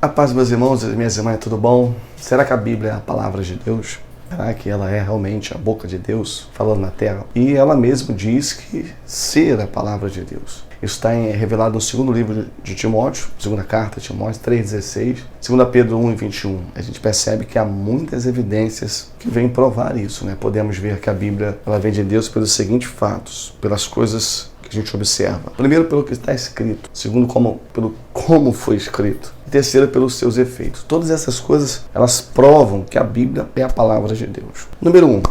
A paz, meus irmãos e minhas irmãs, tudo bom? Será que a Bíblia é a palavra de Deus? Será que ela é realmente a boca de Deus falando na terra? E ela mesma diz que ser a palavra de Deus. Isso está revelado no segundo livro de Timóteo, segunda carta de Timóteo 3,16, 2 Pedro 1,21. A gente percebe que há muitas evidências que vêm provar isso, né? Podemos ver que a Bíblia ela vem de Deus pelos seguintes fatos, pelas coisas que a gente observa. Primeiro, pelo que está escrito. Segundo, pelo como foi escrito. E terceiro, pelos seus efeitos. Todas essas coisas, elas provam que a Bíblia é a palavra de Deus. Número 1.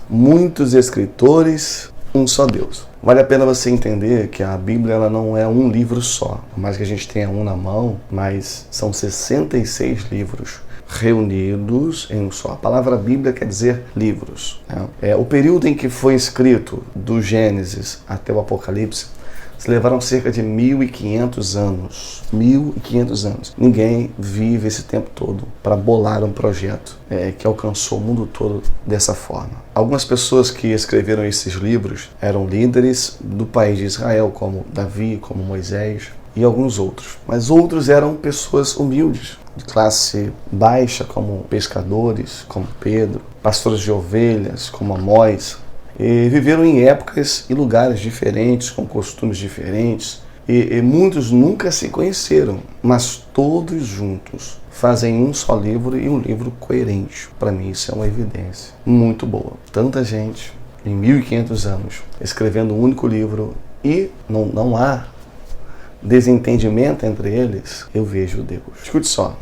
Muitos escritores, um só Deus. Vale a pena você entender que a Bíblia ela não é um livro só. Por mais que a gente tenha um na mão, mas são 66 livros reunidos em um só. A palavra Bíblia quer dizer livros. O período em que foi escrito, do Gênesis até o Apocalipse, se levaram cerca de 1.500 anos. 1.500 anos. Ninguém vive esse tempo todo para bolar um projeto que alcançou o mundo todo dessa forma. Algumas pessoas que escreveram esses livros eram líderes do país de Israel, como Davi, como Moisés e alguns outros. Mas outros eram pessoas humildes, de classe baixa, como pescadores, como Pedro, pastores de ovelhas, como Amós, e viveram em épocas e lugares diferentes, com costumes diferentes, e muitos nunca se conheceram, mas todos juntos fazem um só livro e um livro coerente. Para mim isso é uma evidência muito boa. Tanta gente em 1.500 anos escrevendo um único livro e não há desentendimento entre eles, eu vejo Deus. Escute só.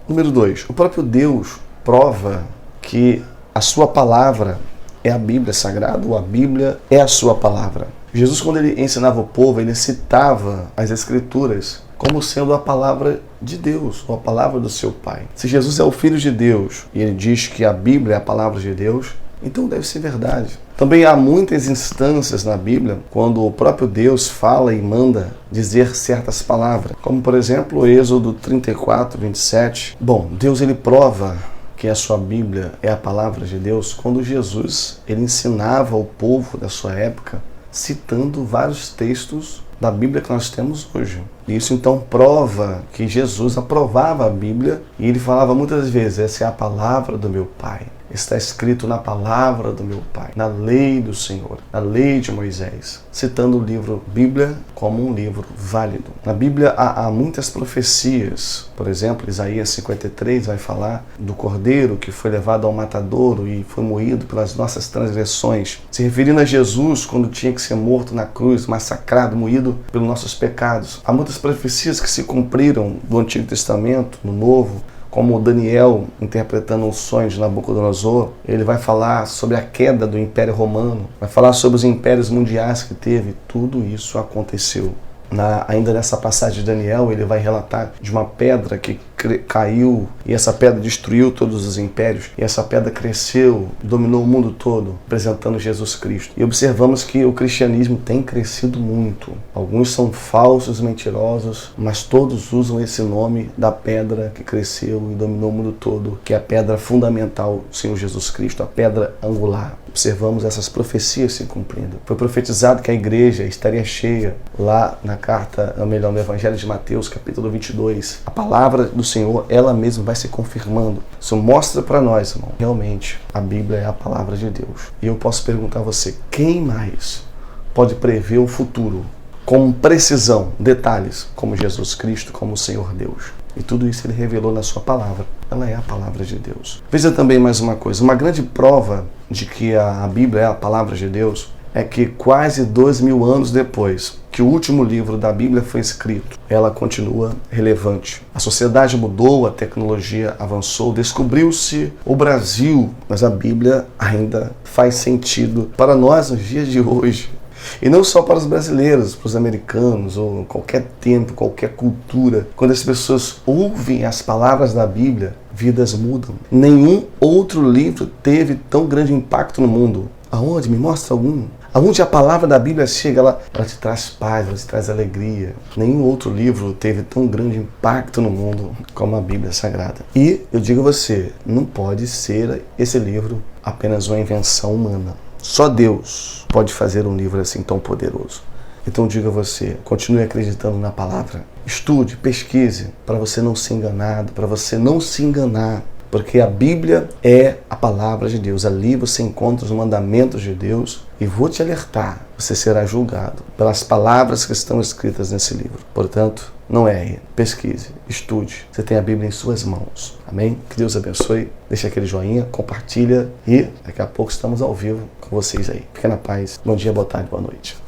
Número 2. O próprio Deus prova que a sua palavra é a Bíblia Sagrada, ou a Bíblia é a sua palavra. Jesus, quando ele ensinava o povo, ele citava as Escrituras como sendo a palavra de Deus, ou a palavra do seu Pai. Se Jesus é o Filho de Deus e ele diz que a Bíblia é a palavra de Deus, então deve ser verdade. Também há muitas instâncias na Bíblia quando o próprio Deus fala e manda dizer certas palavras, como por exemplo Êxodo 34, 27. Bom, Deus ele prova que a sua Bíblia é a palavra de Deus quando Jesus ele ensinava o povo da sua época citando vários textos da Bíblia que nós temos hoje. Isso então prova que Jesus aprovava a Bíblia e ele falava muitas vezes: essa é a palavra do meu Pai. Está escrito na palavra do meu Pai, na lei do Senhor, na lei de Moisés, citando o livro Bíblia como um livro válido. Na Bíblia há muitas profecias. Por exemplo, Isaías 53 vai falar do cordeiro que foi levado ao matadouro e foi moído pelas nossas transgressões, se referindo a Jesus quando tinha que ser morto na cruz, massacrado, moído pelos nossos pecados. Há muitas profecias que se cumpriram do Antigo Testamento, no Novo, como Daniel interpretando os sonhos de Nabucodonosor. Ele vai falar sobre a queda do Império Romano, vai falar sobre os impérios mundiais que teve. Tudo isso aconteceu. Ainda nessa passagem de Daniel, ele vai relatar de uma pedra que caiu e essa pedra destruiu todos os impérios e essa pedra cresceu, dominou o mundo todo, apresentando Jesus Cristo. E observamos que o cristianismo tem crescido muito. Alguns são falsos, mentirosos, mas todos usam esse nome da pedra que cresceu e dominou o mundo todo, que é a pedra fundamental, o Senhor Jesus Cristo, a pedra angular. Observamos essas profecias se cumprindo. Foi profetizado que a igreja estaria cheia lá no Evangelho de Mateus, capítulo 22. A palavra do Senhor, ela mesma vai se confirmando. Isso mostra para nós, irmão, realmente a Bíblia é a palavra de Deus. E eu posso perguntar a você, quem mais pode prever o futuro com precisão, detalhes, como Jesus Cristo, como o Senhor Deus? E tudo isso ele revelou na sua palavra. Ela é a palavra de Deus. Veja também mais uma coisa. Uma grande prova de que a Bíblia é a palavra de Deus é que quase 2.000 anos depois que o último livro da Bíblia foi escrito, ela continua relevante. A sociedade mudou, a tecnologia avançou, descobriu-se o Brasil, mas a Bíblia ainda faz sentido para nós nos dias de hoje. E não só para os brasileiros, para os americanos, ou qualquer tempo, qualquer cultura. Quando as pessoas ouvem as palavras da Bíblia, vidas mudam. Nenhum outro livro teve tão grande impacto no mundo. Aonde? Me mostra algum. Aonde a palavra da Bíblia chega, ela te traz paz, ela te traz alegria. Nenhum outro livro teve tão grande impacto no mundo como a Bíblia Sagrada. E eu digo a você, não pode ser esse livro apenas uma invenção humana. Só Deus pode fazer um livro assim tão poderoso. Então digo a você, continue acreditando na palavra. Estude, pesquise, para você não ser enganado, para você não se enganar. Porque a Bíblia é a palavra de Deus. Ali você encontra os mandamentos de Deus. E vou te alertar, você será julgado pelas palavras que estão escritas nesse livro. Portanto, não erre, pesquise, estude. Você tem a Bíblia em suas mãos. Amém? Que Deus abençoe. Deixa aquele joinha, compartilha e daqui a pouco estamos ao vivo com vocês aí. Fica na paz. Bom dia, boa tarde, boa noite.